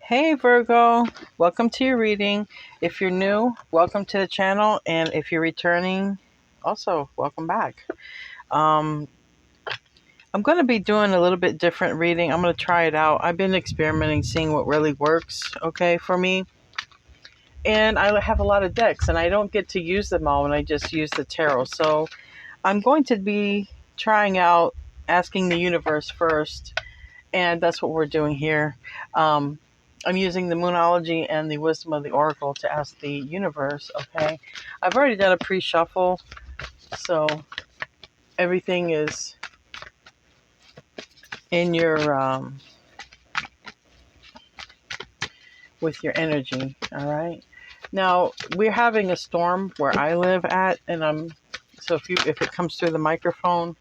Hey Virgo, welcome to your reading. If you're new, welcome to the channel, and if you're returning, also welcome back. Um, I'm going to be doing a little bit different reading. I'm going to try it out. I've been experimenting, seeing what really works, okay, for me. And I have a lot of decks, and I don't get to use them all when I just use the tarot. So I'm going to be trying out asking the universe first, and that's what we're doing here. I'm using the Moonology and the Wisdom of the Oracle to ask the universe, okay? I've already done a pre-shuffle, so everything is in your, with your energy, all right? Now, we're having a storm where I live at, and so if it comes through the microphone,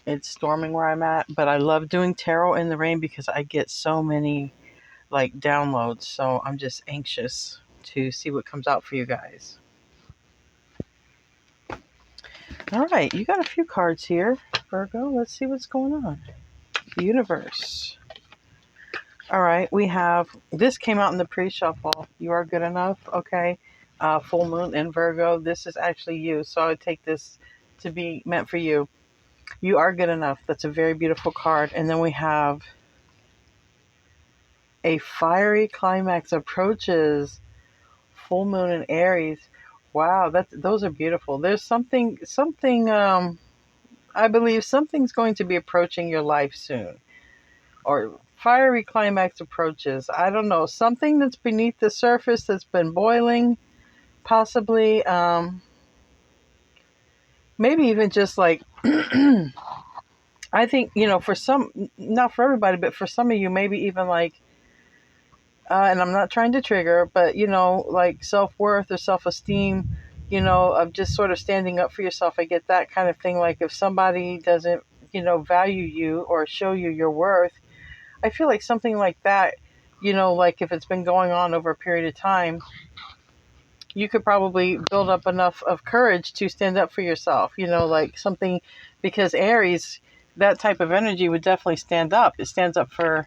it's storming where I'm at, but I love doing tarot in the rain because I get so many like downloads, so I'm just anxious to see what comes out for you guys. All right, you got a few cards here, Virgo. Let's see what's going on. The universe. All right, we have, this came out in the pre-shuffle. You are good enough, okay? Full moon in Virgo. This is actually you, so I would take this to be meant for you. You are good enough. That's a very beautiful card. And then we have a fiery climax approaches. Full moon in Aries. Wow, those are beautiful. There's something. I believe something's going to be approaching your life soon, or fiery climax approaches. I don't know, something that's beneath the surface that's been boiling, possibly. Maybe even just like, I think for some, not for everybody, but for some of you, maybe even like. And I'm not trying to trigger, but like self-worth or self-esteem, of just sort of standing up for yourself. I get that kind of thing. Like if somebody doesn't, value you or show you your worth, I feel like something like that, like if it's been going on over a period of time, you could probably build up enough of courage to stand up for yourself, like something, because Aries, that type of energy would definitely stand up. It stands up for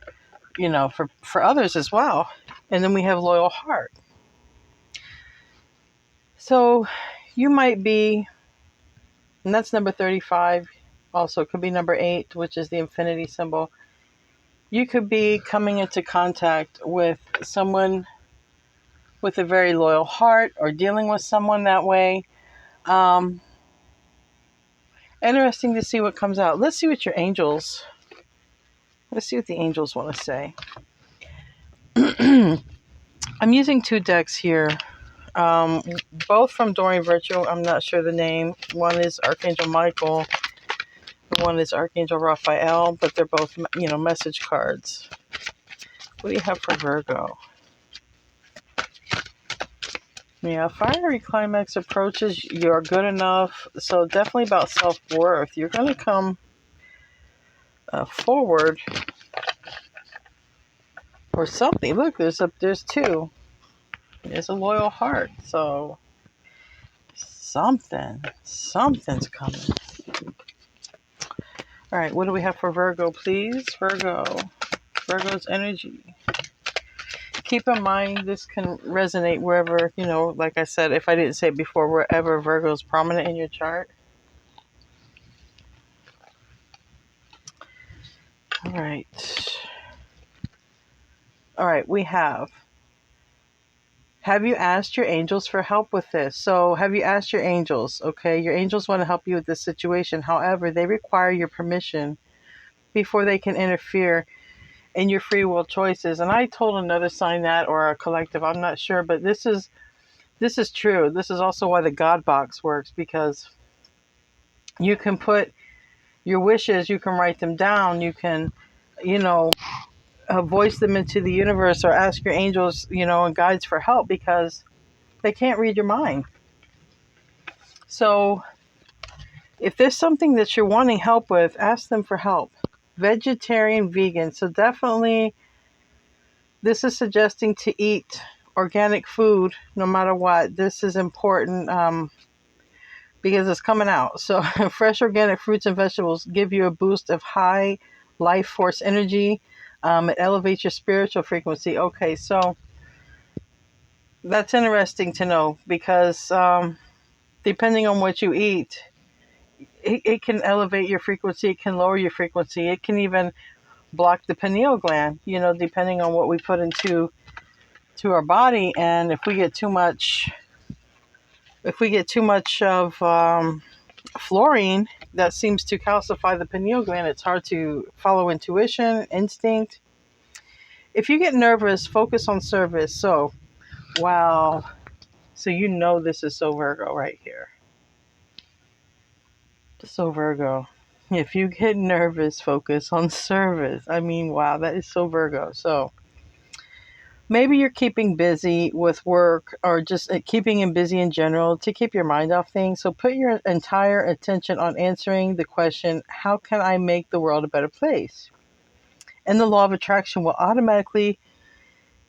for others as well. And then we have loyal heart. So you might be, and that's number 35. Also, it could be number 8, which is the infinity symbol. You could be coming into contact with someone with a very loyal heart or dealing with someone that way. Interesting to see what comes out. Let's see what the angels want to say. I'm using 2 decks here. Both from Doreen Virtue. I'm not sure the name. One is Archangel Michael. One is Archangel Raphael, but they're both, message cards. What do you have for Virgo? Yeah, fiery climax approaches. You're good enough. So definitely about self-worth. You're going to come forward or something. Look, there's 2. There's a loyal heart. So something's coming. All right, what do we have for Virgo, please? Virgo's energy. Keep in mind, this can resonate wherever, like I said, if I didn't say it before, wherever Virgo is prominent in your chart. All right, we have you asked your angels for help with this? So have you asked your angels? Okay, your angels want to help you with this situation. However, they require your permission before they can interfere in your free will choices. And I told another sign that, or a collective, I'm not sure, but this is true. This is also why the God box works, because you can put your wishes, you can write them down, you can, voice them into the universe, or ask your angels, and guides for help, because they can't read your mind. So if there's something that you're wanting help with, ask them for help. Vegetarian, vegan. So definitely this is suggesting to eat organic food no matter what. This is important because it's coming out. So fresh organic fruits and vegetables give you a boost of high life force energy. It elevates your spiritual frequency. Okay, so that's interesting to know because depending on what you eat, it can elevate your frequency, it can lower your frequency, it can even block the pineal gland, depending on what we put into our body. And if we get too much of fluorine, that seems to calcify the pineal gland. It's hard to follow intuition, instinct. If you get nervous, focus on service. So, wow. So this is so Virgo right here. So Virgo. If you get nervous, focus on service. I mean, wow, that is so Virgo. So maybe you're keeping busy with work or just keeping him busy in general to keep your mind off things. So put your entire attention on answering the question, how can I make the world a better place? And the law of attraction will automatically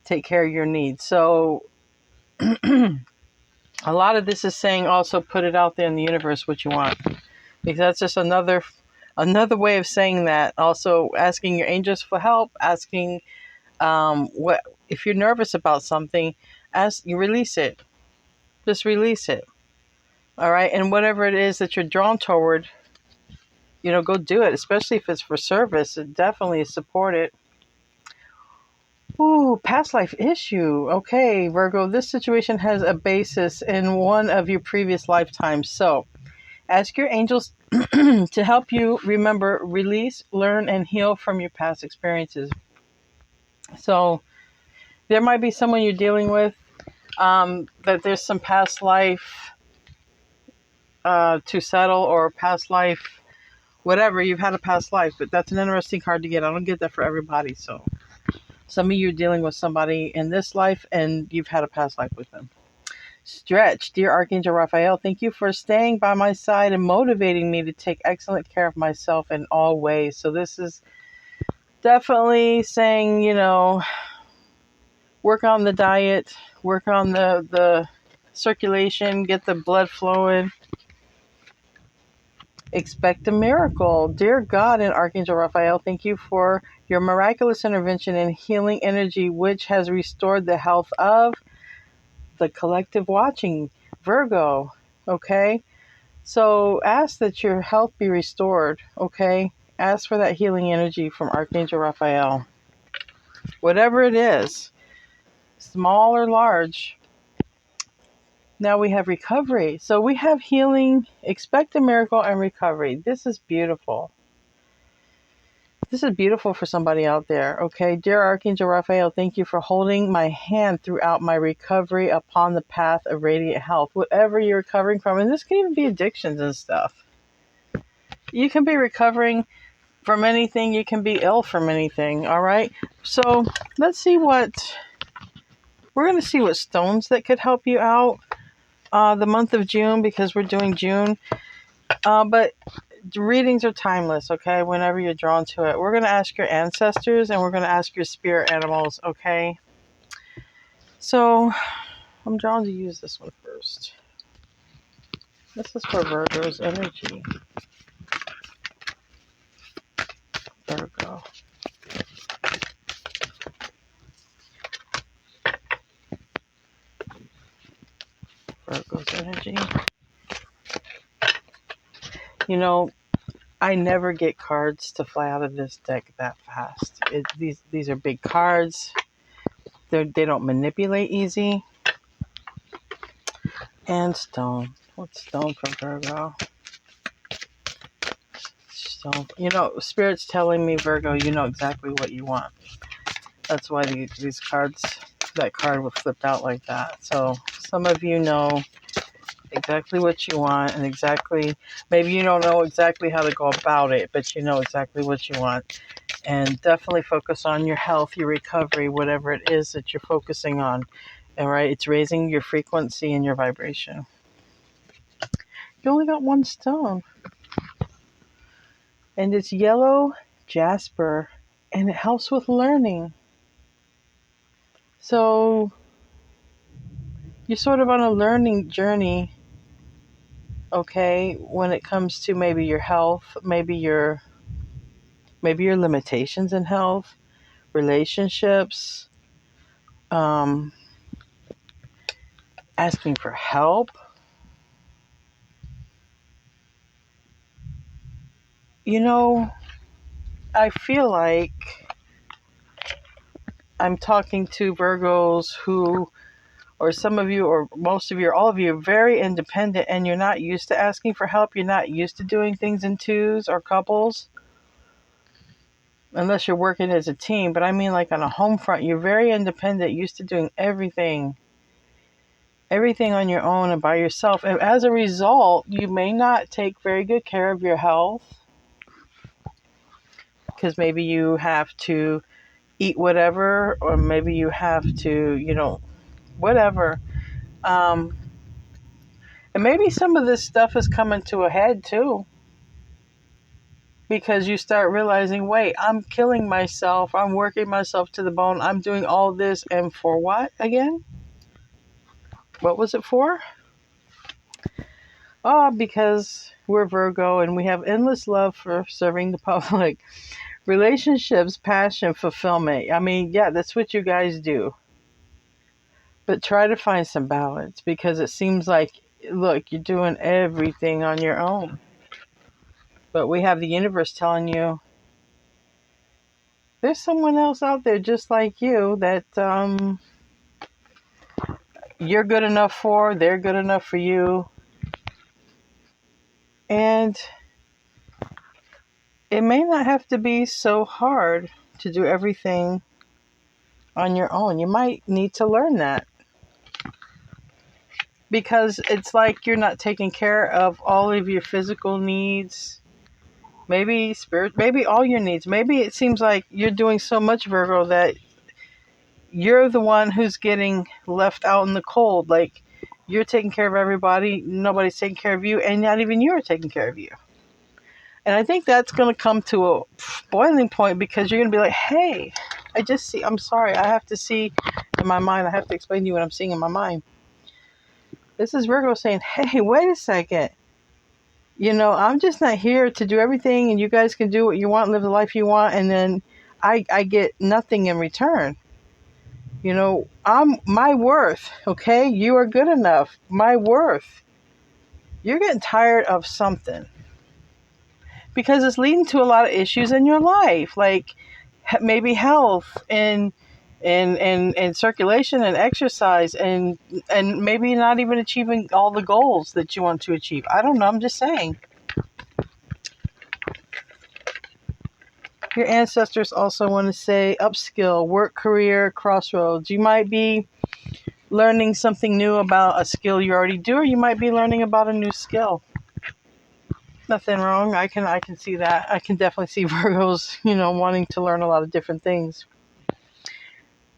take care of your needs. So a lot of this is saying also put it out there in the universe what you want. Because that's just another way of saying that. Also asking your angels for help, asking what if you're nervous about something, you release it. Just release it. All right. And whatever it is that you're drawn toward, go do it, especially if it's for service. Definitely support it. Ooh, past life issue. Okay, Virgo, this situation has a basis in one of your previous lifetimes. So ask your angels to help you remember, release, learn, and heal from your past experiences. So there might be someone you're dealing with that there's some past life to settle, or past life, whatever. You've had a past life, but that's an interesting card to get. I don't get that for everybody. So some of you are dealing with somebody in this life and you've had a past life with them. Stretch. Dear Archangel Raphael, thank you for staying by my side and motivating me to take excellent care of myself in all ways. So this is definitely saying, work on the diet, work on the circulation, get the blood flowing. Expect a miracle. Dear God and Archangel Raphael, thank you for your miraculous intervention and healing energy, which has restored the health of the collective watching, Virgo. Okay? So ask that your health be restored. Okay? Ask for that healing energy from Archangel Raphael. Whatever it is, small or large. Now we have recovery. So we have healing, expect a miracle, and recovery. This is beautiful. This is beautiful for somebody out there, okay? Dear Archangel Raphael, thank you for holding my hand throughout my recovery upon the path of radiant health. Whatever you're recovering from, and this can even be addictions and stuff. You can be recovering from anything. You can be ill from anything, all right? So let's see we're going to see what stones that could help you out the month of June, because we're doing June. But readings are timeless, okay? Whenever you're drawn to it. We're going to ask your ancestors and we're going to ask your spirit animals, okay? So I'm drawn to use this one first. This is for Virgo's energy. Virgo. Virgo's energy. I never get cards to fly out of this deck that fast. These are big cards. They don't manipulate easy. And stone. What's stone for Virgo? Stone. Spirit's telling me, Virgo, you know exactly what you want. That's why these cards, that card was flipped out like that. So some of you know exactly what you want, and maybe you don't know exactly how to go about it, but you know exactly what you want. And definitely focus on your health, your recovery, whatever it is that you're focusing on. All right, it's raising your frequency and your vibration. You only got one stone. And it's yellow jasper, and it helps with learning. So you're sort of on a learning journey, okay, when it comes to maybe your health, maybe your limitations in health, relationships, asking for help. You know, I feel like I'm talking to Virgos who, or some of you, or most of you, or all of you, are very independent and you're not used to asking for help. You're not used to doing things in twos or couples, unless you're working as a team. But I mean, like on a home front, you're very independent, used to doing everything on your own and by yourself. And as a result, you may not take very good care of your health because maybe you have to eat whatever, or maybe you have to, whatever. And maybe some of this stuff is coming to a head too, because you start realizing, wait, I'm killing myself. I'm working myself to the bone. I'm doing all this. And for what again? What was it for? Oh, because we're Virgo and we have endless love for serving the public. Relationships, passion, fulfillment. I mean, yeah, that's what you guys do. But try to find some balance, because it seems like, look, you're doing everything on your own. But we have the universe telling you there's someone else out there just like you that you're good enough for, they're good enough for you. And it may not have to be so hard to do everything on your own. You might need to learn that, because it's like you're not taking care of all of your physical needs, maybe spirit, maybe all your needs. Maybe it seems like you're doing so much, Virgo, that you're the one who's getting left out in the cold. Like, you're taking care of everybody, nobody's taking care of you, and not even you are taking care of you. And I think that's going to come to a boiling point, because you're going to be like, hey, I'm sorry, I have to see in my mind, I have to explain to you what I'm seeing in my mind. This is Virgo saying, hey, wait a second. I'm just not here to do everything, and you guys can do what you want, live the life you want, and then I get nothing in return. I'm my worth, okay? You are good enough. My worth. You're getting tired of something, because it's leading to a lot of issues in your life, like maybe health and circulation and exercise, and maybe not even achieving all the goals that you want to achieve. I don't know. I'm just saying. Your ancestors also want to say upskill, work, career, crossroads. You might be learning something new about a skill you already do, or you might be learning about a new skill. Nothing wrong. I can see that. I can definitely see Virgos, wanting to learn a lot of different things.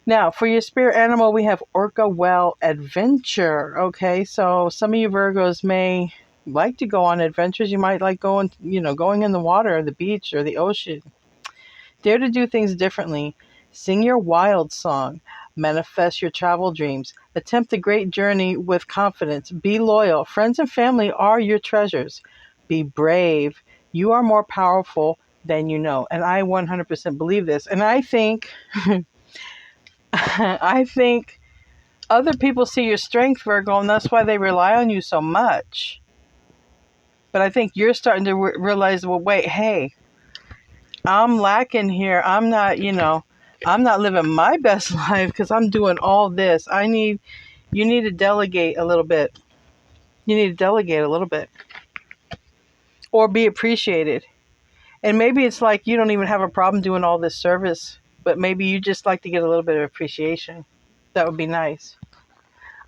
Now, for your spirit animal, we have Orca Well Adventure. Okay, so some of you Virgos may like to go on adventures. You might like going in the water, or the beach, or the ocean. Dare to do things differently. Sing your wild song. Manifest your travel dreams. Attempt a great journey with confidence. Be loyal. Friends and family are your treasures. Be brave. You are more powerful than you know. And I 100% believe this. And I think, I think other people see your strength, Virgo, and that's why they rely on you so much. But I think you're starting to realize, well, wait, hey, I'm lacking here. I'm not living my best life because I'm doing all this. You need to delegate a little bit. Or be appreciated. And maybe it's like you don't even have a problem doing all this service, but maybe you just like to get a little bit of appreciation. That would be nice.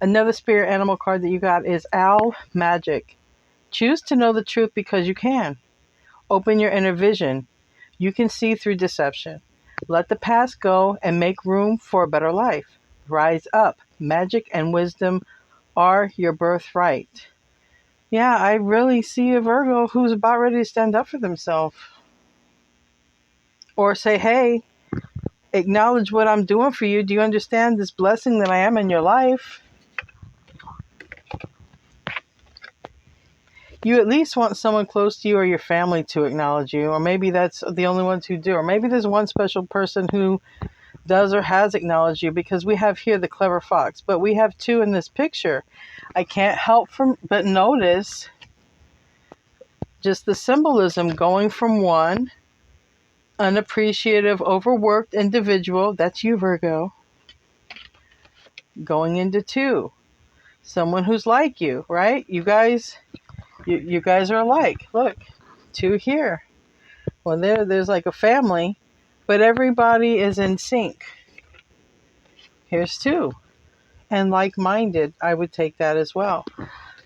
Another spirit animal card that you got is Owl Magic. Choose to know the truth because you can. Open your inner vision. You can see through deception. Let the past go and make room for a better life. Rise up. Magic and wisdom are your birthright. Yeah, I really see a Virgo who's about ready to stand up for themselves. Or say, hey, acknowledge what I'm doing for you. Do you understand this blessing that I am in your life? You at least want someone close to you or your family to acknowledge you. Or maybe that's the only ones who do. Or maybe there's one special person who does or has acknowledged you, because we have here the clever fox, but we have two in this picture. I can't help but notice just the symbolism going from one unappreciative, overworked individual, that's you, Virgo, going into two, someone who's like you, right? You guys are alike. Look, two here. Well, there's like a family, but everybody is in sync. Here's two. And like-minded, I would take that as well.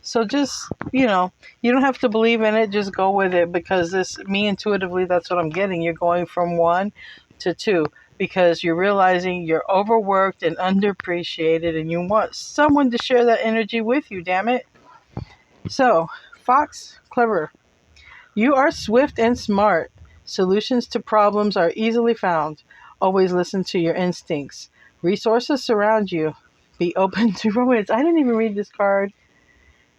So just, you don't have to believe in it. Just go with it, because me intuitively, that's what I'm getting. You're going from one to two because you're realizing you're overworked and underappreciated, and you want someone to share that energy with you, damn it. So, Fox, clever. You are swift and smart. Solutions to problems are easily found. Always listen to your instincts. Resources surround you. Be open to romance. I didn't even read this card,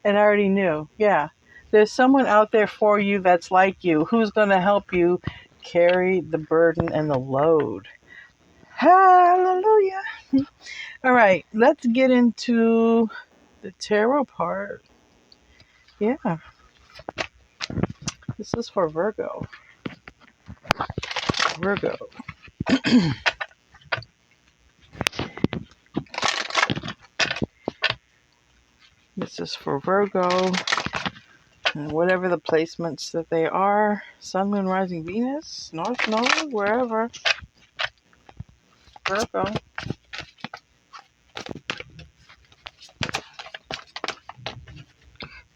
and I already knew. Yeah. There's someone out there for you that's like you, who's going to help you carry the burden and the load. Hallelujah. All right. Let's get into the tarot part. Yeah. This is for Virgo. Virgo. This is for Virgo. And whatever the placements that they are. Sun, Moon, Rising, Venus. North Node. Wherever. Virgo.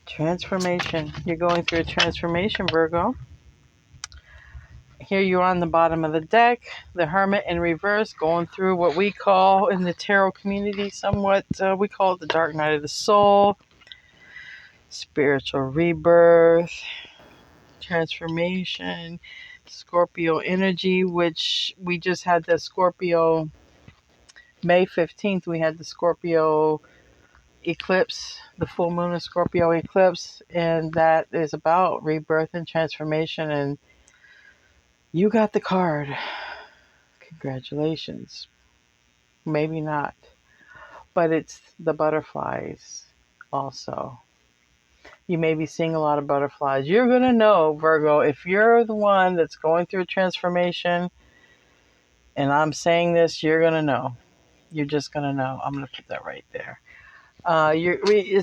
Transformation. You're going through a transformation, Virgo. Here you are on the bottom of the deck. The Hermit in reverse, going through what we call in the tarot community somewhat, we call it the dark night of the soul. Spiritual rebirth. Transformation. Scorpio energy, which we just had the Scorpio, May 15th, we had the Scorpio eclipse, the full moon of Scorpio eclipse, and that is about rebirth and transformation, and you got the card. Congratulations. Maybe not, but it's the butterflies also. You may be seeing a lot of butterflies. You're going to know, Virgo, if you're the one that's going through a transformation, and I'm saying this, you're going to know. You're just going to know. I'm going to put that right there.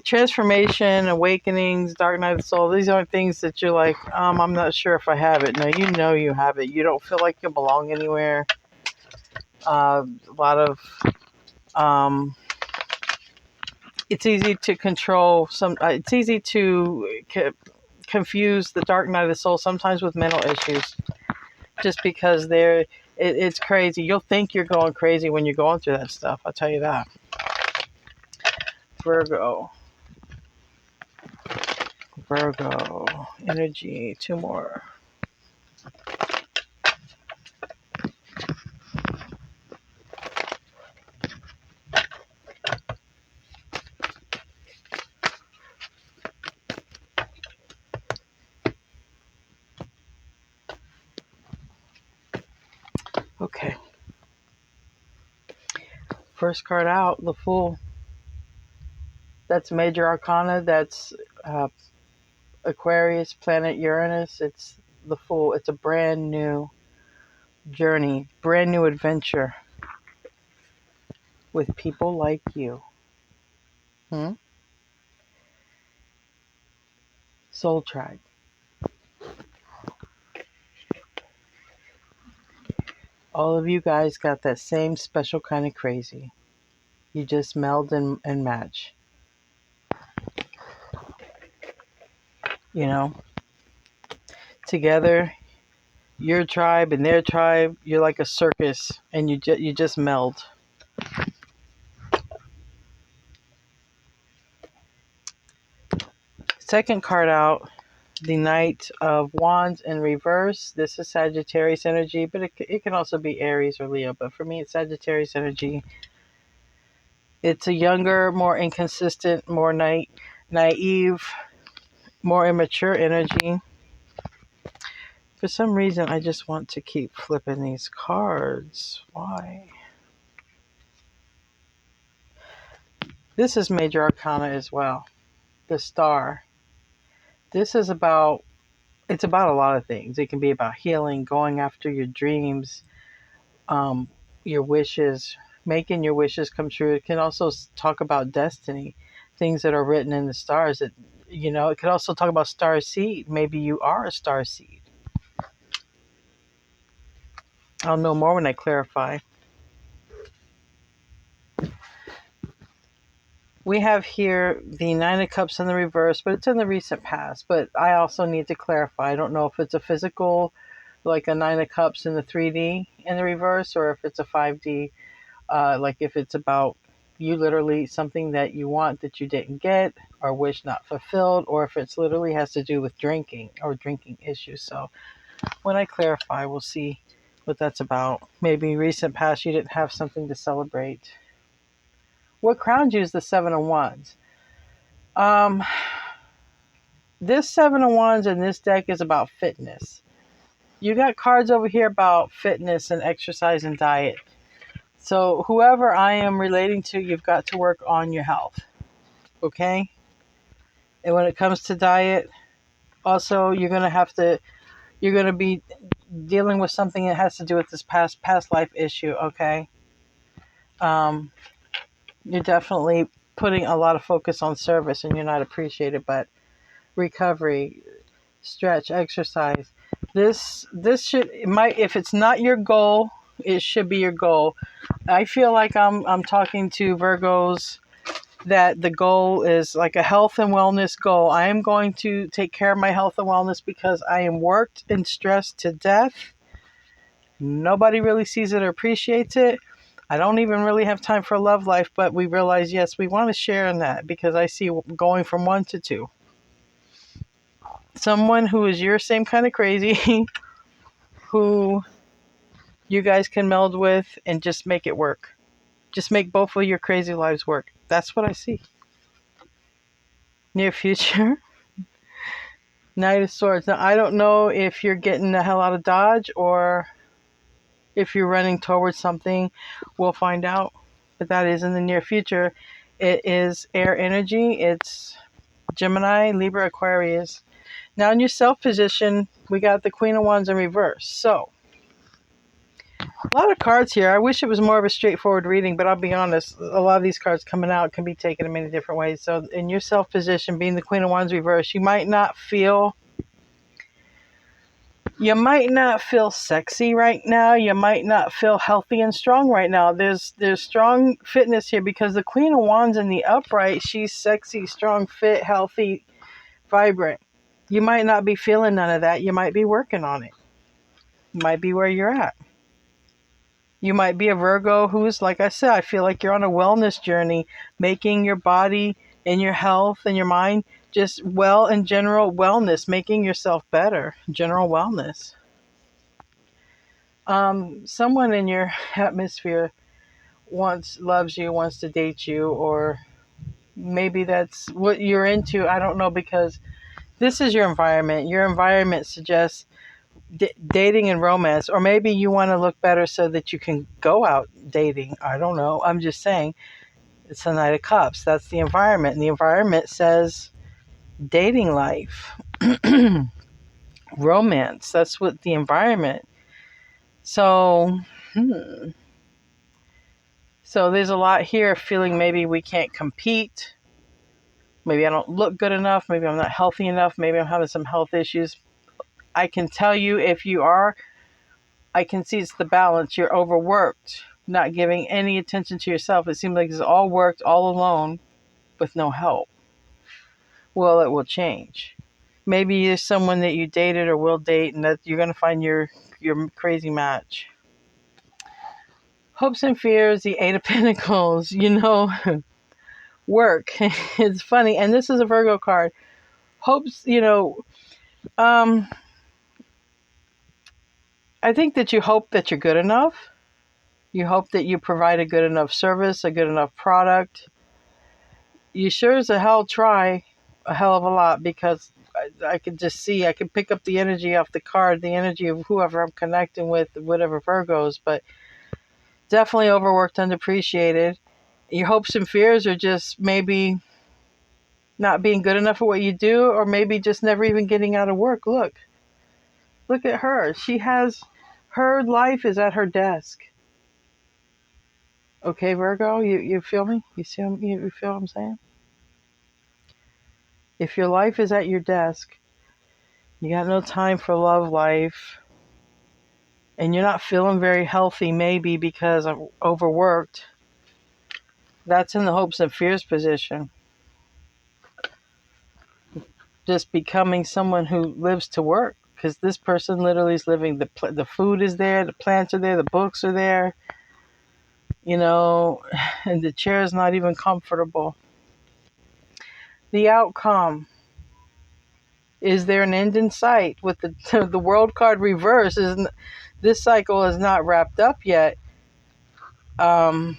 Transformation, awakenings, dark night of the soul, these aren't things that you're like, I'm not sure if I have it. No, you know you have it. You don't feel like you belong anywhere. A lot of, it's easy to control it's easy to confuse the dark night of the soul sometimes with mental issues, just because it's crazy. You'll think you're going crazy when you're going through that stuff. I'll tell you that. Virgo energy, two more. Okay. First card out, the Fool. That's major arcana. That's Aquarius, planet Uranus. It's the Fool. It's a brand new journey, brand new adventure with people like you. Soul Tribe. All of you guys got that same special kind of crazy. You just meld and match. Together, your tribe and their tribe, you're like a circus, and you just meld. Second card out, the Knight of Wands in reverse. This is Sagittarius energy, but it can also be Aries or Leo. But for me, it's Sagittarius energy. It's a younger, more inconsistent, more naive, more immature energy. For some reason, I just want to keep flipping these cards. Why? This is major arcana as well. The Star. This is about, it's about a lot of things. It can be about healing, going after your dreams, um, your wishes, making your wishes come true. It can also talk about destiny, things that are written in the stars. That, you know, it could also talk about star seed. Maybe you are a star seed. I'll know more when I clarify. We have here the Nine of Cups in the reverse, but it's in the recent past. But I also need to clarify. I don't know if it's a physical, like a Nine of Cups in the 3D in the reverse, or if it's a 5D, like if it's about you literally something that you want that you didn't get or wish not fulfilled, or if it's literally has to do with drinking or drinking issues. So when I clarify, we'll see what that's about. Maybe recent past you didn't have something to celebrate. What crowned you is the Seven of Wands. Um, this Seven of Wands in this deck is about fitness. You got cards over here about fitness and exercise and diet. So whoever I am relating to, you've got to work on your health. Okay? And when it comes to diet, also you're going to be dealing with something that has to do with this past life issue, okay? Um, you're definitely putting a lot of focus on service and you're not appreciated, but recovery, stretch, exercise. This should, it might, if it's not your goal, it should be your goal. I feel like I'm talking to Virgos that the goal is like a health and wellness goal. I am going to take care of my health and wellness because I am worked and stressed to death. Nobody really sees it or appreciates it. I don't even really have time for love life, but we realize, yes, we want to share in that because I see going from 1 to 2. Someone who is your same kind of crazy, who you guys can meld with and just make it work. Just make both of your crazy lives work. That's what I see. Near future. Knight of Swords. Now, I don't know if you're getting the hell out of Dodge or if you're running towards something. We'll find out. But that is in the near future. It is air energy. It's Gemini, Libra, Aquarius. Now, in your self position, we got the Queen of Wands in reverse. So, a lot of cards here. I wish it was more of a straightforward reading, but I'll be honest, a lot of these cards coming out can be taken in many different ways. So in your self position, being the Queen of Wands reverse, you might not feel sexy right now. You might not feel healthy and strong right now. There's strong fitness here because the Queen of Wands in the upright, she's sexy, strong, fit, healthy, vibrant. You might not be feeling none of that. You might be working on it. Might be where you're at. You might be a Virgo who's, like I said, I feel like you're on a wellness journey, making your body and your health and your mind just well in general wellness, making yourself better, general wellness. Someone in your atmosphere loves you, wants to date you, or maybe that's what you're into. I don't know, because this is your environment. Your environment suggests dating and romance, or maybe you want to look better so that you can go out dating. I don't know. I'm just saying it's the Knight of Cups. That's the environment. And the environment says dating life, romance. That's what the environment. So, So there's a lot here feeling maybe we can't compete. Maybe I don't look good enough. Maybe I'm not healthy enough. Maybe I'm having some health issues. I can tell you if you are, I can see it's the balance. You're overworked, not giving any attention to yourself. It seems like it's all worked all alone with no help. Well, it will change. Maybe there's someone that you dated or will date and that you're going to find your crazy match. Hopes and fears, the Eight of Pentacles, work. It's funny. And this is a Virgo card. Hopes, I think that you hope that you're good enough. You hope that you provide a good enough service, a good enough product. You sure as a hell try a hell of a lot, because I could just see, I could pick up the energy off the card, the energy of whoever I'm connecting with, whatever Virgos, but definitely overworked, underappreciated. Your hopes and fears are just maybe not being good enough at what you do, or maybe just never even getting out of work. Look at her. Her life is at her desk. Okay, Virgo, you feel me? You feel what I'm saying? If your life is at your desk, you got no time for love life, and you're not feeling very healthy, maybe because I'm overworked, that's in the hopes and fears position. Just becoming someone who lives to work, because this person literally is living. The food is there, the plants are there, the books are there, and the chair is not even comfortable. The outcome. Is there an end in sight? With the world card reverse, this cycle is not wrapped up yet. But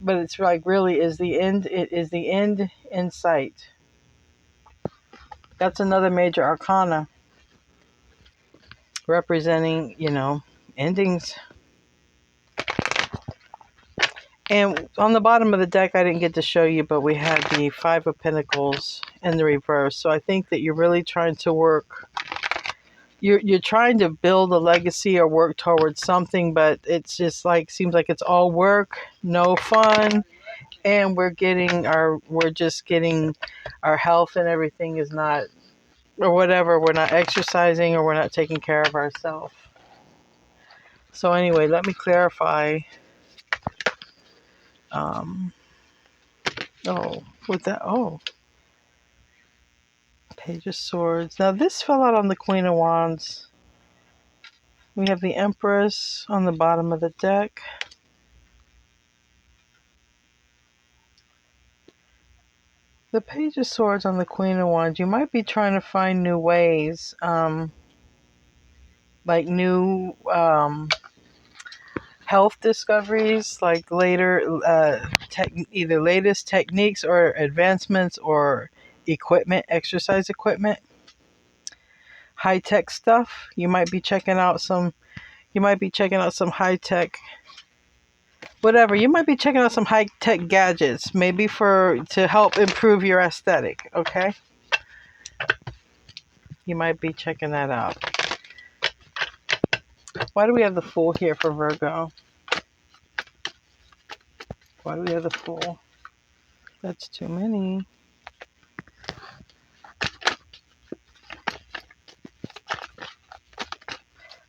it's like, really, is the end? It is the end in sight. That's another major arcana representing, endings. And on the bottom of the deck, I didn't get to show you, but we had the Five of Pentacles in the reverse. So I think that you're really trying to work. You're trying to build a legacy or work towards something, but it's just seems like it's all work, no fun, and we're just getting our health and everything is not, or whatever. We're not exercising, or we're not taking care of ourselves. So anyway, let me clarify. Page of Swords. Now this fell out on the Queen of Wands. We have the Empress on the bottom of the deck. The Page of Swords on the Queen of Wands. You might be trying to find new ways, like new health discoveries, like either latest techniques or advancements or equipment, exercise equipment, high tech stuff. You might be checking out some high tech, whatever. You might be checking out some high tech gadgets, maybe to help improve your aesthetic. Okay, you might be checking that out. Why do we have the Fool here for Virgo? Why do we have the Fool? That's too many.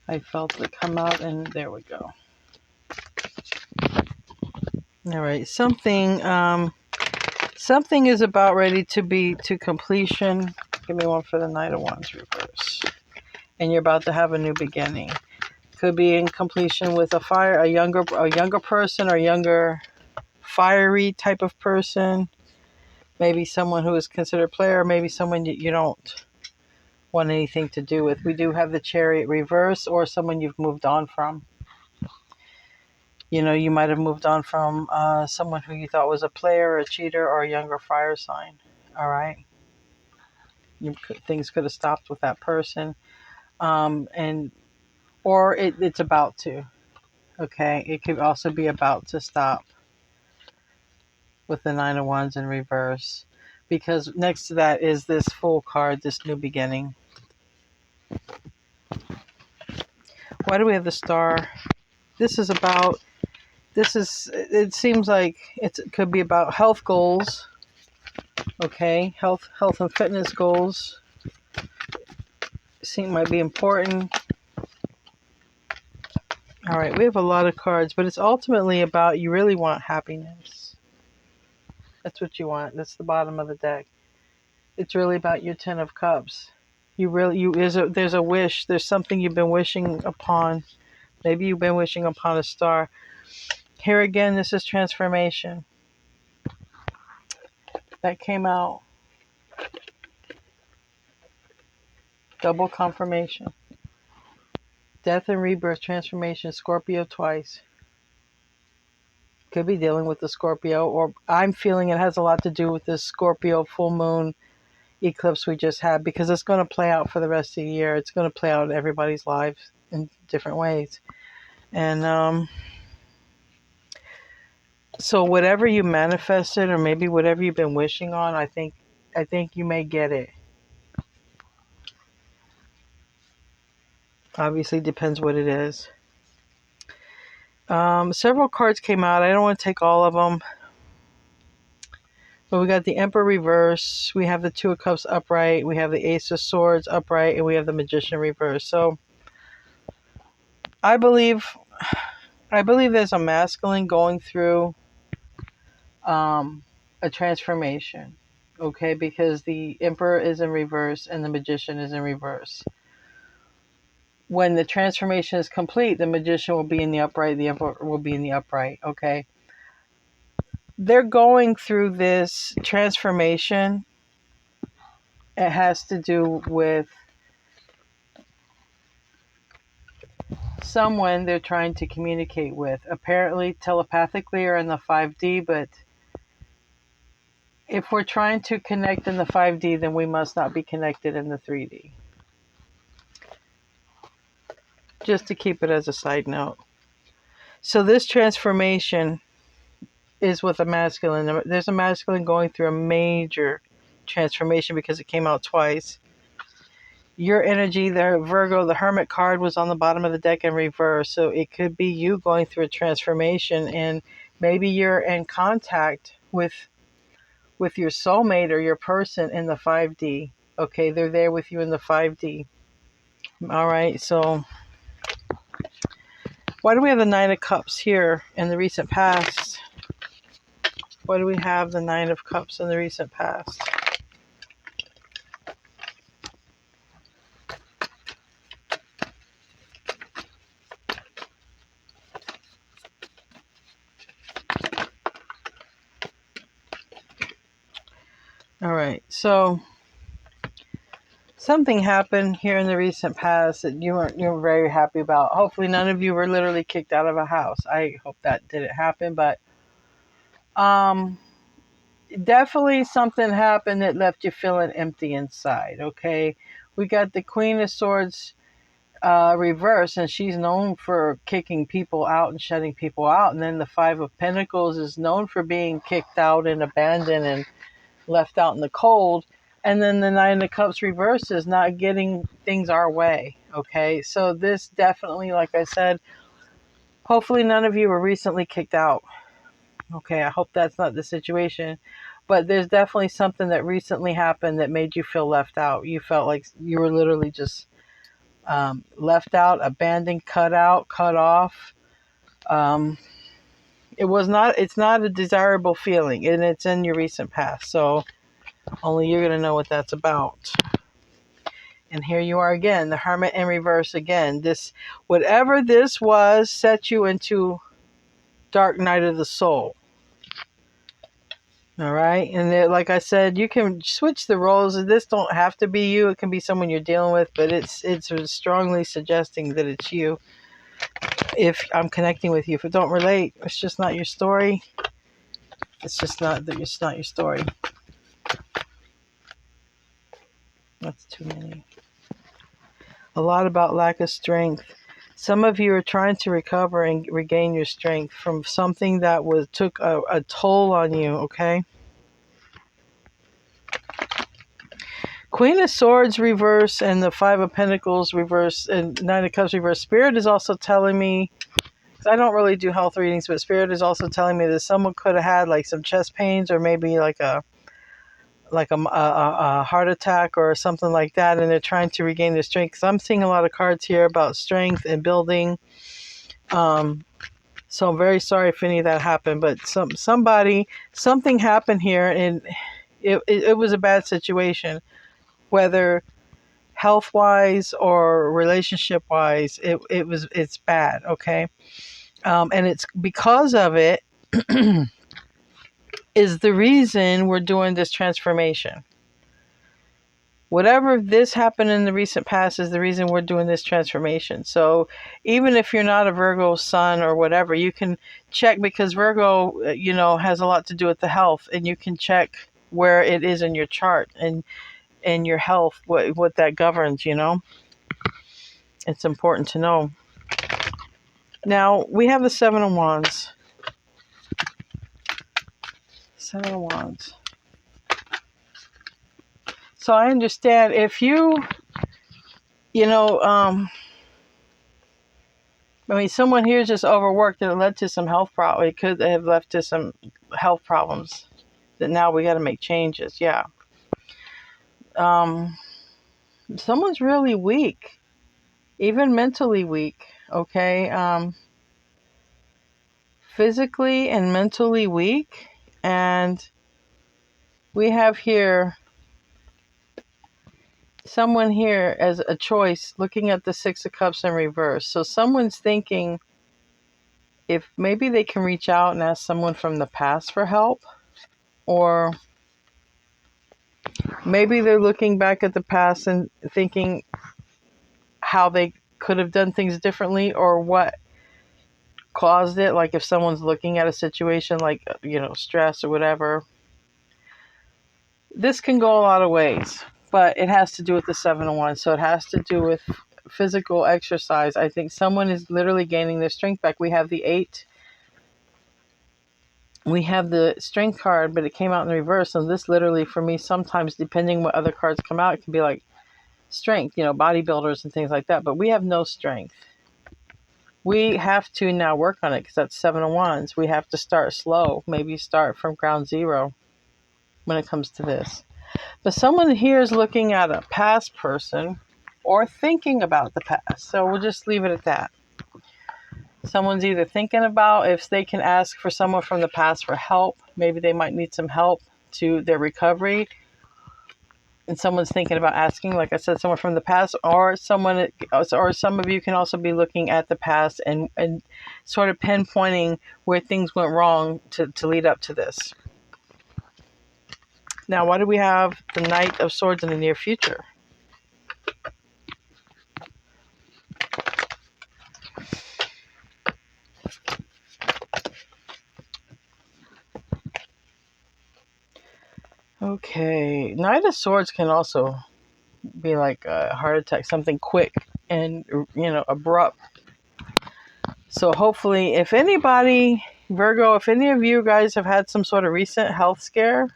I felt it come out, and there we go. All right, something is about ready to be to completion. Give me one for the Knight of Wands reverse. And you're about to have a new beginning. Could be in completion with a younger person, or younger fiery type of person. Maybe someone who is considered a player, maybe someone you don't want anything to do with. We do have the Chariot reverse, or someone you've moved on from. You might have moved on from someone who you thought was a player, a cheater, or a younger fire sign. All right. Things could have stopped with that person. Or it's about to. Okay. It could also be about to stop with the Nine of Wands in reverse. Because next to that is this Fool card, this new beginning. Why do we have the Star? It seems like it could be about health goals. Okay, health and fitness goals might be important. All right, we have a lot of cards, but it's ultimately about, you really want happiness. That's what you want. That's the bottom of the deck. It's really about your Ten of Cups. There's a wish. There's something you've been wishing upon. Maybe you've been wishing upon a star. Here again, this is transformation. That came out. Double confirmation. Death and rebirth, transformation, Scorpio twice. Could be dealing with the Scorpio, or I'm feeling it has a lot to do with this Scorpio full moon eclipse we just had, because it's going to play out for the rest of the year. It's going to play out in everybody's lives in different ways. And So whatever you manifested, or maybe whatever you've been wishing on, I think you may get it. Obviously, depends what it is. Several cards came out. I don't want to take all of them. But we got the Emperor reverse. We have the Two of Cups upright. We have the Ace of Swords upright. And we have the Magician reverse. So I believe there's a masculine going through a transformation. Okay, because the Emperor is in reverse and the Magician is in reverse. When the transformation is complete, the Magician will be in the upright, the Emperor will be in the upright. Okay, they're going through this transformation. It has to do with someone they're trying to communicate with, apparently telepathically or in the 5D, but if we're trying to connect in the 5D, then we must not be connected in the 3D. Just to keep it as a side note. So this transformation is with a masculine. There's a masculine going through a major transformation because it came out twice. Your energy, the Virgo, the Hermit card was on the bottom of the deck in reverse. So it could be you going through a transformation, and maybe you're in contact with your soulmate or your person in the 5D. Okay, they're there with you in the 5D. All right, so why do we have the Nine of Cups here in the recent past? Why do we have the Nine of Cups in the recent past? All right, so something happened here in the recent past that you were very happy about. Hopefully none of you were literally kicked out of a house. I hope that didn't happen, but definitely something happened that left you feeling empty inside. Okay, we got the Queen of Swords reverse, and she's known for kicking people out and shutting people out. And then the Five of Pentacles is known for being kicked out and abandoned and left out in the cold. And then the Nine of Cups reverse is not getting things our way. Okay, so this definitely, like I said, hopefully none of you were recently kicked out. Okay, I hope that's not the situation. But there's definitely something that recently happened that made you feel left out. You felt like you were literally just left out, abandoned, cut out, cut off. It's not a desirable feeling, and it's in your recent past. So only you're going to know what that's about. And here you are again, the Hermit in reverse again. This, whatever this was, set you into dark night of the soul. All right. And like I said, you can switch the roles. This don't have to be you. It can be someone you're dealing with, but it's strongly suggesting that it's you. If I'm connecting with you, if it don't relate, it's just not your story. It's not your story. That's too many. A lot about lack of strength. Some of you are trying to recover and regain your strength from something that took a toll on you, okay? Queen of Swords reverse and the Five of Pentacles reverse and Nine of Cups reverse. Spirit is also telling me, I don't really do health readings, but Spirit is also telling me that someone could have had like some chest pains or maybe like a heart attack or something like that, and they're trying to regain their strength. Because I'm seeing a lot of cards here about strength and building. So I'm very sorry if any of that happened, but something happened here, and it was a bad situation, whether health-wise or relationship-wise. It's bad, okay? And it's because of it is the reason we're doing this transformation. Whatever this happened in the recent past is the reason we're doing this transformation. So even if you're not a Virgo sun or whatever, you can check, because Virgo, has a lot to do with the health, and you can check where it is in your chart and your health, what that governs, It's important to know. Now, we have the Seven of Wands. Seven of Wands. So I understand if you know, I mean, someone here is just overworked and it led to some health problems. It could have led to some health problems that now we got to make changes. Yeah. Someone's really weak, even mentally weak. Okay. Physically and mentally weak. And we have here someone here as a choice looking at the Six of Cups in reverse. So someone's thinking if maybe they can reach out and ask someone from the past for help, or maybe they're looking back at the past and thinking how they could have done things differently or what caused it. Like if someone's looking at a situation like, stress or whatever. This can go a lot of ways, but it has to do with the Seven of Wands. So it has to do with physical exercise. I think someone is literally gaining their strength back. We have the 8. We have the Strength card, but it came out in reverse. And this literally, for me, sometimes, depending what other cards come out, it can be like strength, bodybuilders and things like that. But we have no strength. We have to now work on it because that's Seven of Wands. We have to start slow. Maybe start from ground zero when it comes to this. But someone here is looking at a past person or thinking about the past. So we'll just leave it at that. Someone's either thinking about if they can ask for someone from the past for help. Maybe they might need some help to their recovery. And someone's thinking about asking, like I said, someone from the past, or some of you can also be looking at the past and sort of pinpointing where things went wrong to lead up to this. Now, why do we have the Knight of Swords in the near future? Okay, Knight of Swords can also be like a heart attack, something quick and, abrupt. So hopefully, if anybody, Virgo, if any of you guys have had some sort of recent health scare,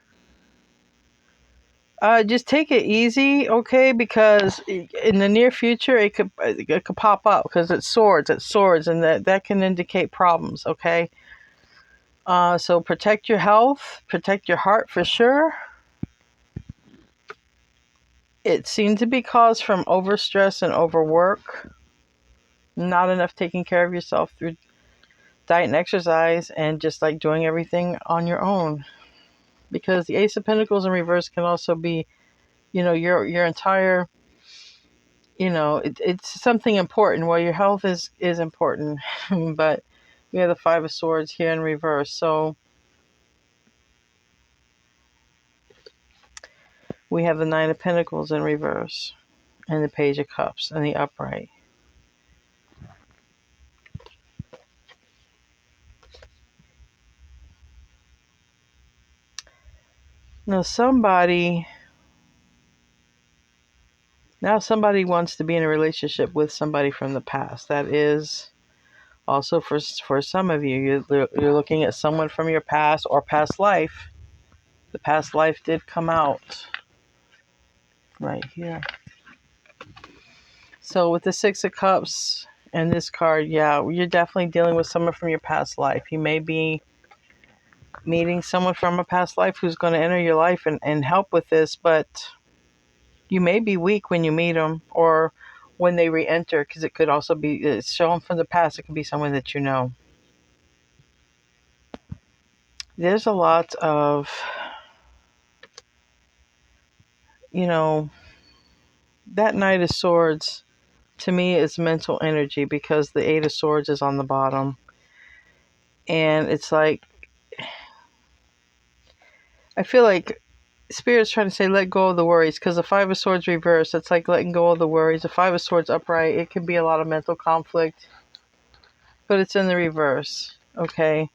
just take it easy, okay? Because in the near future, it could pop up because it's swords, and that can indicate problems, okay? So protect your health, protect your heart for sure. It seemed to be caused from overstress and overwork. Not enough taking care of yourself through diet and exercise, and just like doing everything on your own. Because the Ace of Pentacles in reverse can also be, your entire, it's something important. Well, your health is important, but we have the Five of Swords here in reverse. So we have the Nine of Pentacles in reverse and the Page of Cups in the upright. Now somebody wants to be in a relationship with somebody from the past. That is also for some of you. You're looking at someone from your past or past life. The past life did come out right here. So with the Six of Cups and this card, yeah, you're definitely dealing with someone from your past life. You may be meeting someone from a past life who's going to enter your life and help with this, but you may be weak when you meet them or when they re-enter, because it could also be shown from the past. It could be someone that you know. There's a lot of, that Knight of Swords to me is mental energy, because the Eight of Swords is on the bottom. And it's like, I feel like Spirit's trying to say let go of the worries, because the Five of Swords reverse, it's like letting go of the worries. The Five of Swords upright, it can be a lot of mental conflict, but it's in the reverse, okay?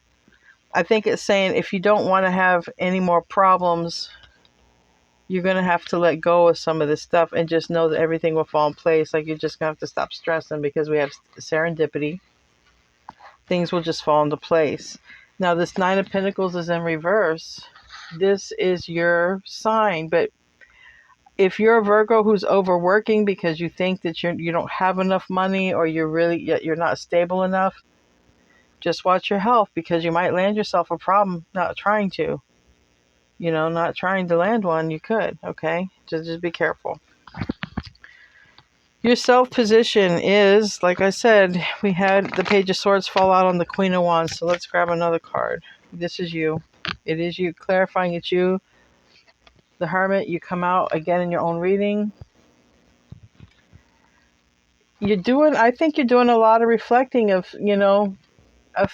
I think it's saying if you don't want to have any more problems, you're going to have to let go of some of this stuff and just know that everything will fall in place. Like, you're just going to have to stop stressing, because we have serendipity. Things will just fall into place. Now, this Nine of Pentacles is in reverse. this is your sign. But if you're a Virgo who's overworking because you think that you don't have enough money, or you're not stable enough, just watch your health, because you might land yourself a problem not trying to. Not trying to land one, you could, okay? Just be careful. Your self position is, like I said, we had the Page of Swords fall out on the Queen of Wands, so let's grab another card. This is you. It is you, clarifying it's you. The Hermit, you come out again in your own reading. I think you're doing a lot of reflecting of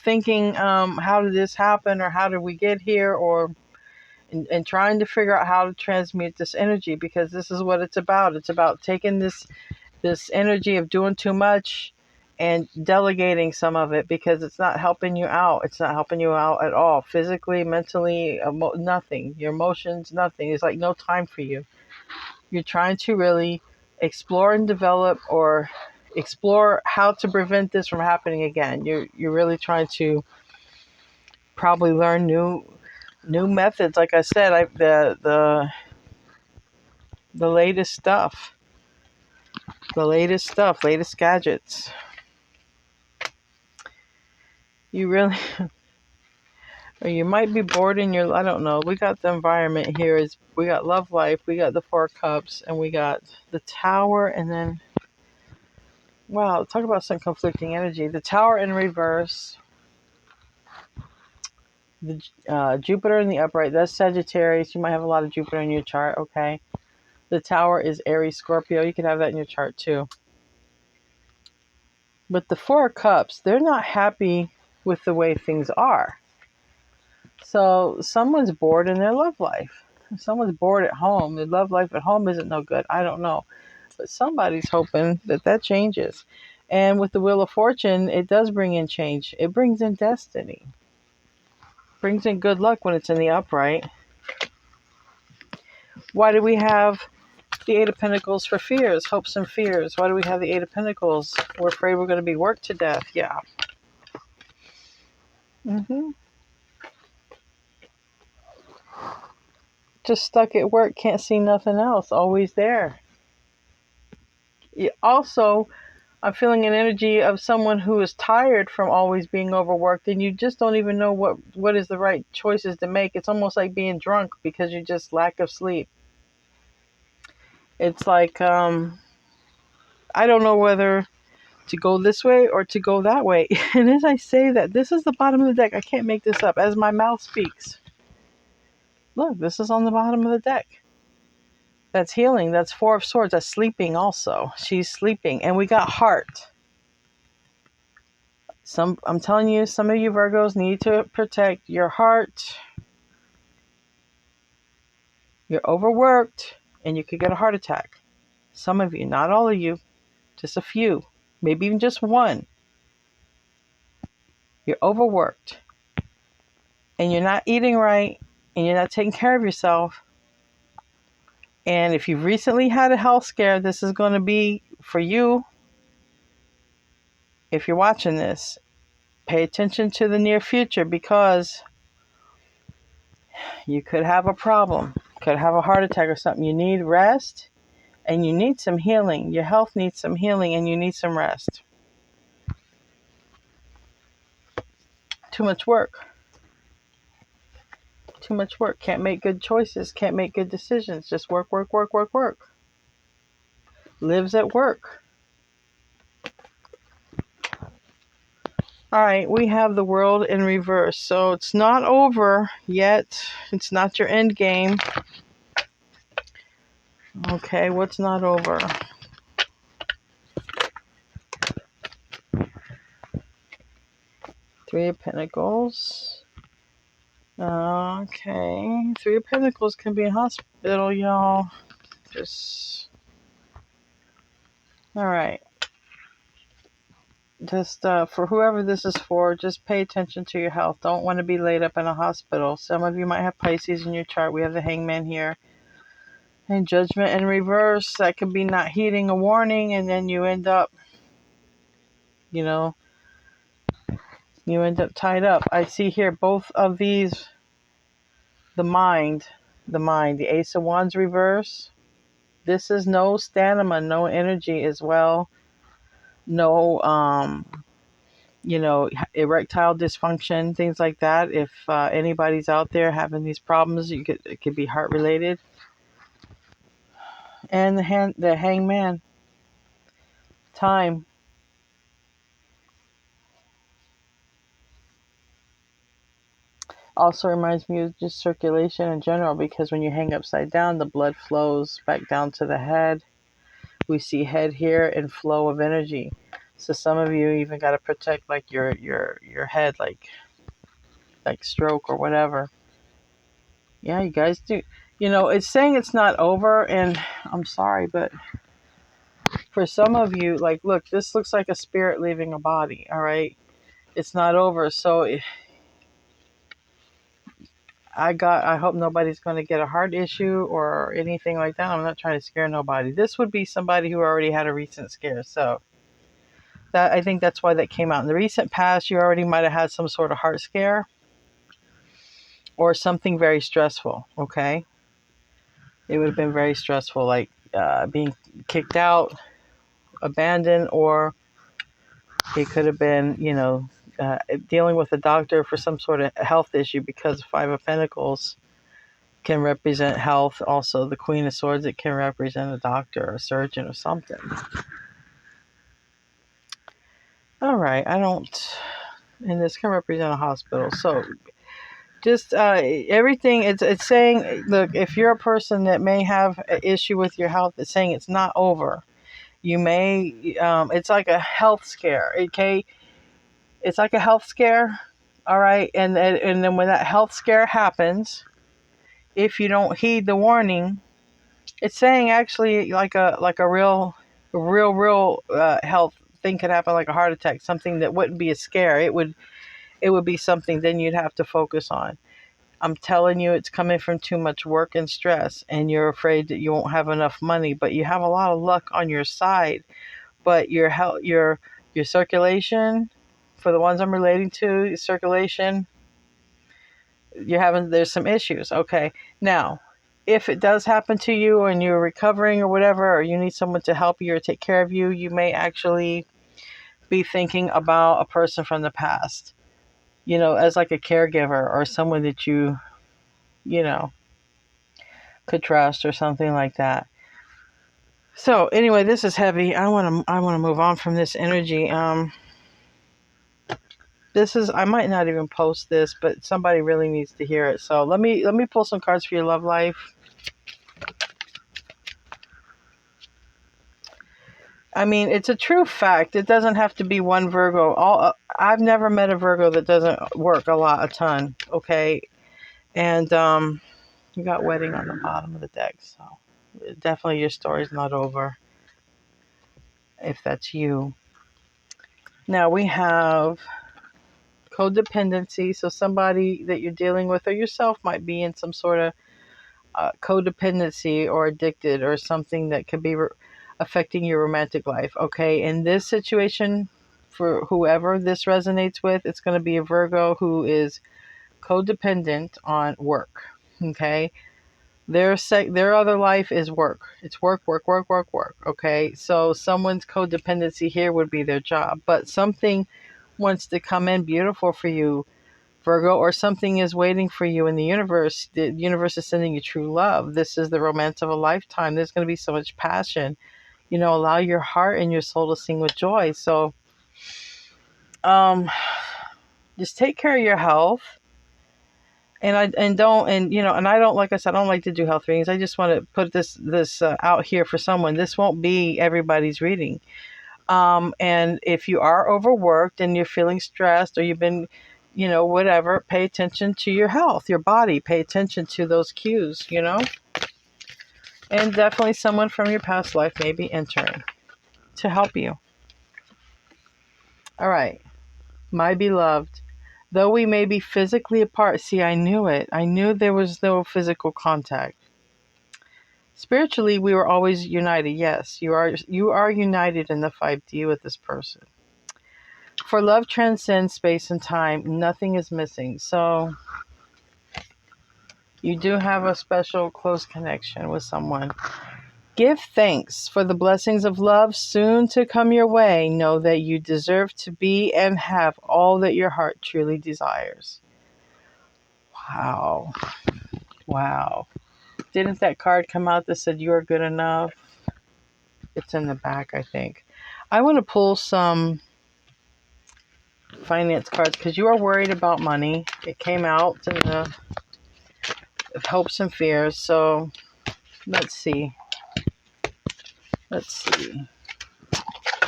thinking, how did this happen, or how did we get here, or and trying to figure out how to transmute this energy, because this is what it's about. It's about taking this energy of doing too much and delegating some of it, because it's not helping you out. It's not helping you out at all. Physically, mentally, nothing. Your emotions, nothing. It's like no time for you. You're trying to really explore and develop, or explore how to prevent this from happening again. You're really trying to probably learn new methods. Like I said, the latest stuff. The latest gadgets. You really, or you might be bored in your, I don't know. We got the environment here. We got love life, we got the Four Cups, and we got the Tower, and then, wow, talk about some conflicting energy. The Tower in reverse, the Jupiter in the upright, that's Sagittarius. You might have a lot of Jupiter in your chart, okay? The Tower is Aries, Scorpio. You could have that in your chart too. But the Four Cups, they're not happy with the way things are. So someone's bored in their love life. Someone's bored at home. Their love life at home isn't no good. I don't know. But somebody's hoping that changes. And with the Wheel of Fortune, it does bring in change. It brings in destiny. Brings in good luck when it's in the upright. Why do we have the Eight of Pentacles for fears, hopes and fears? Why do we have the Eight of Pentacles? We're afraid we're going to be worked to death. Yeah. Just stuck at work, can't see nothing else. Always there. Also, I'm feeling an energy of someone who is tired from always being overworked, and you just don't even know what is the right choices to make. It's almost like being drunk because you just lack of sleep. It's like, I don't know whether to go this way or to go that way. And as I say that, this is the bottom of the deck. I can't make this up. As my mouth speaks. Look, this is on the bottom of the deck. That's healing. That's Four of Swords. That's sleeping also. She's sleeping. And we got heart. I'm telling you, some of you Virgos need to protect your heart. You're overworked and you could get a heart attack. Some of you, not all of you, just a few, maybe even just one. You're overworked and you're not eating right and you're not taking care of yourself. And if you've recently had a health scare, this is going to be for you. If you're watching this, pay attention to the near future, because you could have a problem, could have a heart attack or something. You need rest and you need some healing. Your health needs some healing and you need some rest. Too much work. Too much work. Can't make good choices. Can't make good decisions. Just work, work, work, work, work. Lives at work. All right, we have the World in reverse. So it's not over yet. It's not your end game. Okay, what's not over? Three of Pentacles. Okay, Three of Pentacles can be in hospital, y'all. Just, all right. Just for whoever this is for, just pay attention to your health. Don't want to be laid up in a hospital. Some of you might have Pisces in your chart. We have the Hangman here. And Judgment in reverse. That could be not heeding a warning, and then you end up, tied up. I see here both of these The mind, the Ace of Wands reverse. This is no stamina, no energy as well. No, erectile dysfunction, things like that. If anybody's out there having these problems, it could be heart related. And the hangman, time. Also reminds me of just circulation in general, because when you hang upside down, the blood flows back down to the head. We see head here and flow of energy. So some of you even got to protect like your head, like stroke or whatever. Yeah, you guys do. It's saying it's not over, and I'm sorry, but for some of you, like, look, this looks like a spirit leaving a body. All right, it's not over. So I hope nobody's going to get a heart issue or anything like that. I'm not trying to scare nobody. This would be somebody who already had a recent scare. So I think that's why that came out. In the recent past, you already might have had some sort of heart scare or something very stressful, okay? It would have been very stressful, like being kicked out, abandoned, or it could have been, dealing with a doctor for some sort of health issue, because Five of Pentacles can represent health. Also, the Queen of Swords, it can represent a doctor or a surgeon or something. All right, and this can represent a hospital. So just everything, it's saying, look, if you're a person that may have an issue with your health, it's saying it's not over. You may, it's like a health scare, okay? It's like a health scare, all right? And then when that health scare happens, if you don't heed the warning, it's saying actually like a real health thing could happen, like a heart attack, something that wouldn't be a scare. It would be something then you'd have to focus on. I'm telling you, it's coming from too much work and stress, and you're afraid that you won't have enough money, but you have a lot of luck on your side. But your health, your circulation, for the ones I'm relating to, circulation, there's some issues. Okay, now, if it does happen to you and you're recovering or whatever, or you need someone to help you or take care of you, you may actually be thinking about a person from the past, as like a caregiver or someone that you know, could trust or something like that. So anyway, this is heavy. I want to move on from this energy. I might not even post this, but somebody really needs to hear it. So let me pull some cards for your love life. I mean, it's a true fact. It doesn't have to be one Virgo. I've never met a Virgo that doesn't work a ton. Okay, and you got wedding on the bottom of the deck, so definitely your story's not over if that's you. Now we have codependency. So somebody that you're dealing with or yourself might be in some sort of codependency or addicted or something that could be affecting your romantic life. Okay, in this situation, for whoever this resonates with, it's going to be a Virgo who is codependent on work. Okay, their other life is work. It's work, work, work, work, work. Okay, so someone's codependency here would be their job, but something wants to come in beautiful for you, Virgo, or something is waiting for you in the universe. The universe is sending you true love. This is the romance of a lifetime. There's going to be so much passion. Allow your heart and your soul to sing with joy. So, just take care of your health. And I don't, like I said, I don't like to do health readings. I just want to put this out here for someone. This won't be everybody's reading. And if you are overworked and you're feeling stressed or you've been, whatever, pay attention to your health, your body. Pay attention to those cues, And definitely someone from your past life may be entering to help you. All right. My beloved, though we may be physically apart, see, I knew it. I knew there was no physical contact. Spiritually, we were always united. Yes, you are united in the 5D with this person. For love transcends space and time. Nothing is missing. So, You do have a special close connection with someone. Give thanks for the blessings of love soon to come your way. Know that you deserve to be and have all that your heart truly desires. Wow. Wow. Didn't that card come out that said you are good enough? It's in the back, I think. I want to pull some finance cards because you are worried about money. It came out in the hopes and fears. So let's see. Let's see.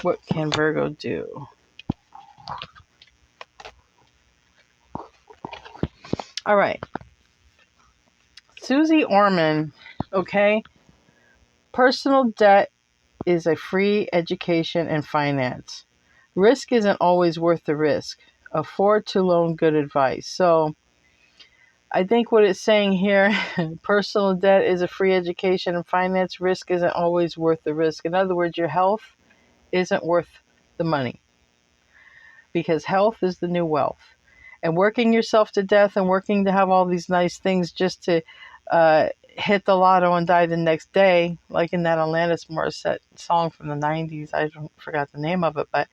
What can Virgo do? All right. Susie Orman. Okay. Personal debt is a free education and finance. Risk isn't always worth the risk. Afford to loan good advice. So I think what it's saying here, personal debt is a free education and finance. Risk isn't always worth the risk. In other words, your health isn't worth the money because health is the new wealth. And working yourself to death and working to have all these nice things just to hit the lotto and die the next day, like in that Alanis Morissette song from the 90s. I forgot the name of it, but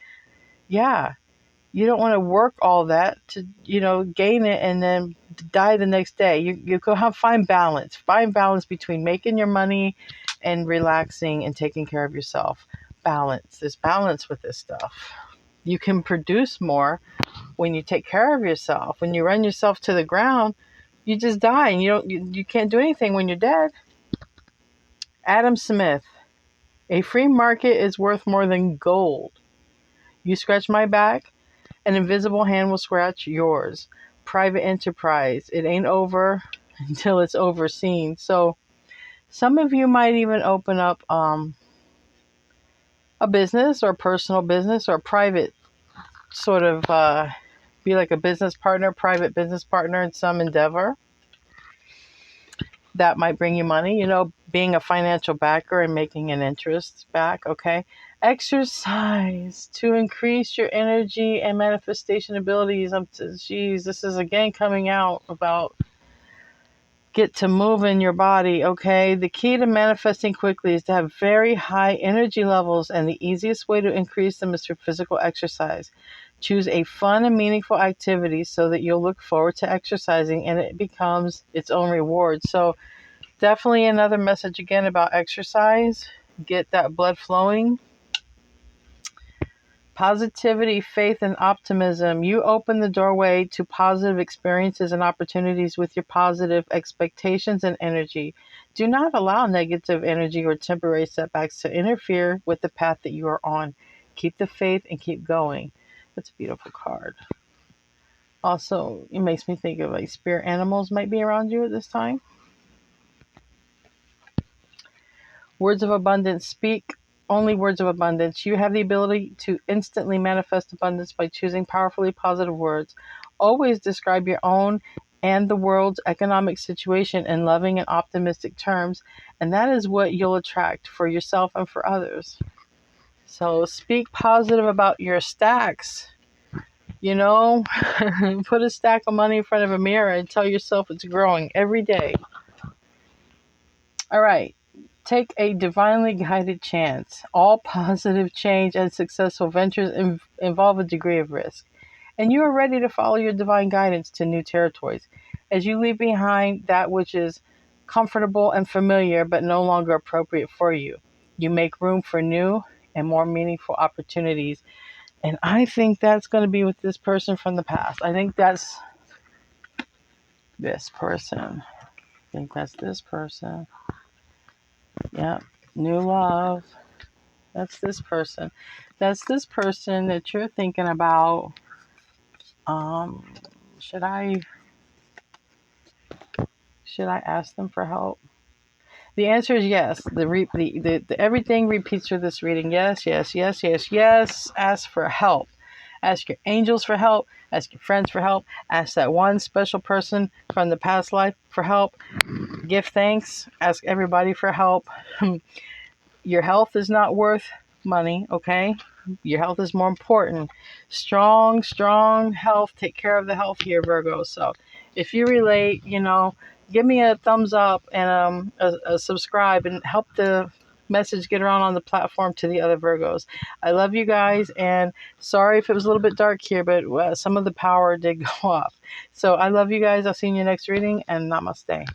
yeah, you don't want to work all that to, gain it and then die the next day. You go find balance. Find balance between making your money and relaxing and taking care of yourself. Balance. There's balance with this stuff. You can produce more when you take care of yourself. When you run yourself to the ground, you just die and you can't do anything when you're dead. Adam Smith. A free market is worth more than gold. You scratch my back, an invisible hand will scratch yours. Private enterprise. It ain't over until it's overseen. So some of you might even open up a business or personal business or private sort of be like a business partner, private business partner in some endeavor. That might bring you money, being a financial backer and making an interest back, okay? Exercise to increase your energy and manifestation abilities. This is again coming out about get to move in your body, okay? The key to manifesting quickly is to have very high energy levels, and the easiest way to increase them is through physical exercise. Choose a fun and meaningful activity so that you'll look forward to exercising and it becomes its own reward. So definitely another message again about exercise. Get that blood flowing. Positivity, faith, and optimism. You open the doorway to positive experiences and opportunities with your positive expectations and energy. Do not allow negative energy or temporary setbacks to interfere with the path that you are on. Keep the faith and keep going. That's a beautiful card. Also, it makes me think of like spirit animals might be around you at this time. Words of abundance. Speak only words of abundance. You have the ability to instantly manifest abundance by choosing powerfully positive words. Always describe your own and the world's economic situation in loving and optimistic terms, and that is what you'll attract for yourself and for others. So speak positive about your stacks. Put a stack of money in front of a mirror and tell yourself it's growing every day. All right. Take a divinely guided chance. All positive change and successful ventures involve a degree of risk. And you are ready to follow your divine guidance to new territories. As you leave behind that which is comfortable and familiar but no longer appropriate for you, you make room for new and more meaningful opportunities. And I think that's going to be with this person from the past. I think that's this person. I think that's this person. Yeah, new love. That's this person. That's this person that you're thinking about. Should I ask them for help? The answer is yes. The everything repeats through this reading. Yes, yes, yes, yes, yes. Ask for help. Ask your angels for help. Ask your friends for help. Ask that one special person from the past life for help. Give thanks. Ask everybody for help. Your health is not worth money, okay? Your health is more important. Strong health. Take care of the health here, Virgo. So If you relate, give me a thumbs up and a subscribe and help the message get around on the platform to the other Virgos. I love you guys, and sorry if it was a little bit dark here, but some of the power did go off. So I love you guys. I'll see you in your next reading, and namaste.